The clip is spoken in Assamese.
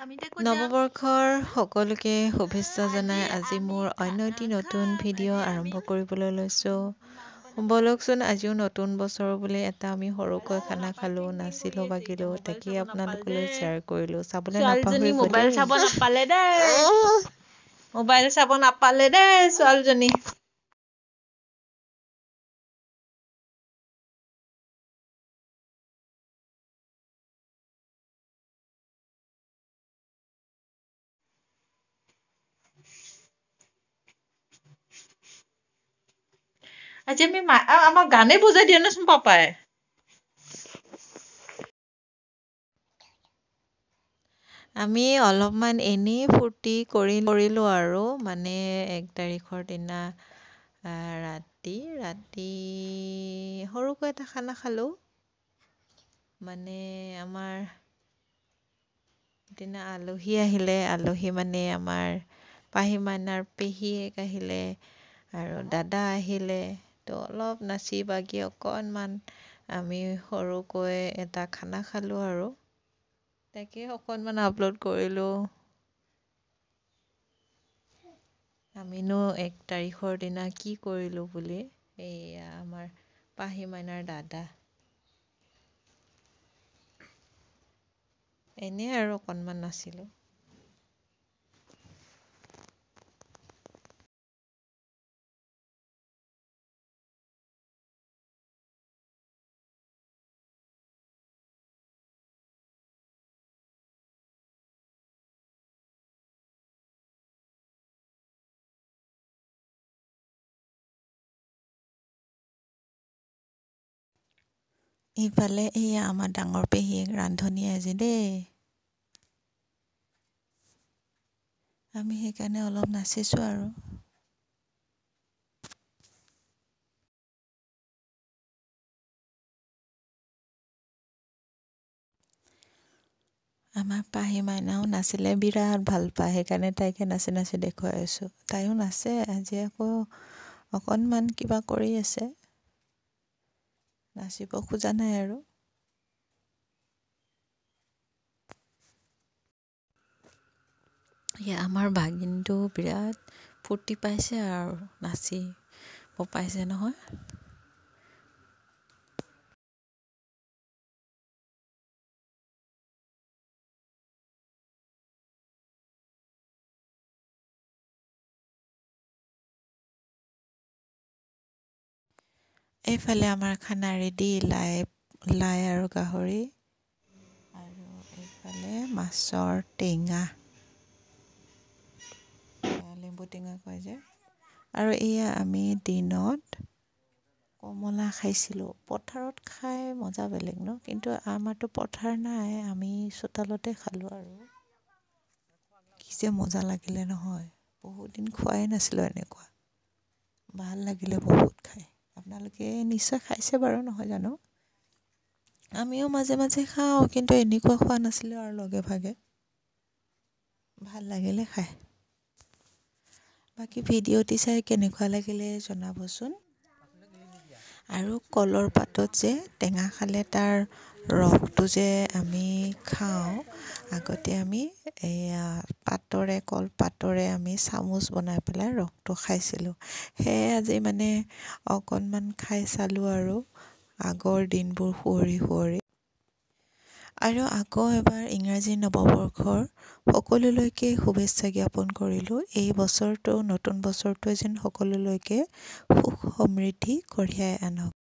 নৱবৰ্ষৰ সকলোকে শুভেচ্ছা জনাই আজি মোৰ অন্য এটি নতুন ভিডিঅ' আৰম্ভ কৰিবলৈ লৈছোঁ। বলকচোন আজিও নতুন বছৰ বুলি এটা আমি সৰুকৈ খানা খালোঁ, নাচিলোঁ, বাগিলোঁ, তাকেই আপোনালোকলৈ শ্বেয়াৰ কৰিলোঁ। চাবলৈ নাপাহৰিব মোবাইল চাব নাপালে দেই ছোৱালীজনী। আজি আমি আমাৰ গানেই বজাই দিয়ে নচোন পাপাই। আমি অলপমান এনেই ফূৰ্তি কৰিলোঁ আৰু মানে 1 তাৰিখৰ দিনা ৰাতি সৰুকৈ এটা খানা খালোঁ। মানে আমাৰ দিনা আলহী আহিলে, আলহী মানে আমাৰ পাহী মাইনাৰ পেহীয়েক আহিলে আৰু দাদা আহিলে। তো অলপ নাচি বাগি অকণমান আমি সৰুকৈ এটা খানা খালোঁ আৰু তাকে অকণমান আপলোড কৰিলোঁ। আমিনো 1 তাৰিখৰ দিনা কি কৰিলোঁ বুলি। এয়া আমাৰ পাহী মাইনাৰ দাদা এনেই আৰু অকণমান নাচিলোঁ। ইফালে এয়া আমাৰ ডাঙৰ পেহীয়েক ৰান্ধনী আজি দেই। আমি সেইকাৰণে অলপ নাচিছোঁ আৰু। আমাৰ পাহী মাইনাও নাচিলে বিৰাট ভাল পায়, সেইকাৰণে তাইকে নাচি নাচি দেখুৱাই আছোঁ। তাইও নাচে, আজি আকৌ অকণমান কিবা কৰি আছে, নাচিব খোজা নাই আৰু। আমাৰ ভাগিনটো বিৰাট ফূৰ্তি পাইছে আৰু নাচিব পাইছে নহয়। এইফালে আমাৰ খানা ৰেডি, লাই আৰু গাহৰি আৰু এইফালে মাছৰ টেঙা, লেম্বু টেঙা কয় যে। আৰু এয়া আমি দিনত কমলা খাইছিলোঁ। পথাৰত খাই মজা বেলেগ ন, কিন্তু আমাৰতো পথাৰ নাই, আমি চোতালতে খালোঁ আৰু কি যে মজা লাগিলে নহয়। বহুত দিন খোৱাই নাছিলোঁ এনেকুৱা, ভাল লাগিলে বহুত খাই। আপোনালোকে নিশ্চয় খাইছে বাৰু, নহয় জানো। আমিও মাজে মাজে খাওঁ, কিন্তু এনেকুৱা খোৱা নাছিলোঁ আৰু লগে ভাগে। ভাল লাগিলে খাই। বাকী ভিডিঅ'টি চাই কেনেকুৱা লাগিলে জনাবচোন। আৰু কলৰ পাতত যে টেঙা খালে তাৰ ৰসটো যে আমি খাওঁ, আগতে আমি এয়া কলপাতৰে আমি চামুচ বনাই পেলাই ৰসটো খাইছিলোঁ। সেয়ে আজি মানে অকণমান খাই চালোঁ আৰু আগৰ দিনবোৰ সুঁৱৰি। আৰু আকৌ এবাৰ ইংৰাজী নৱবৰ্ষৰ সকলোলৈকে শুভেচ্ছা জ্ঞাপন কৰিলোঁ। এই বছৰটো, নতুন বছৰটোৱে যেন সকলোলৈকে সুখ সমৃদ্ধি কঢ়িয়াই আনক।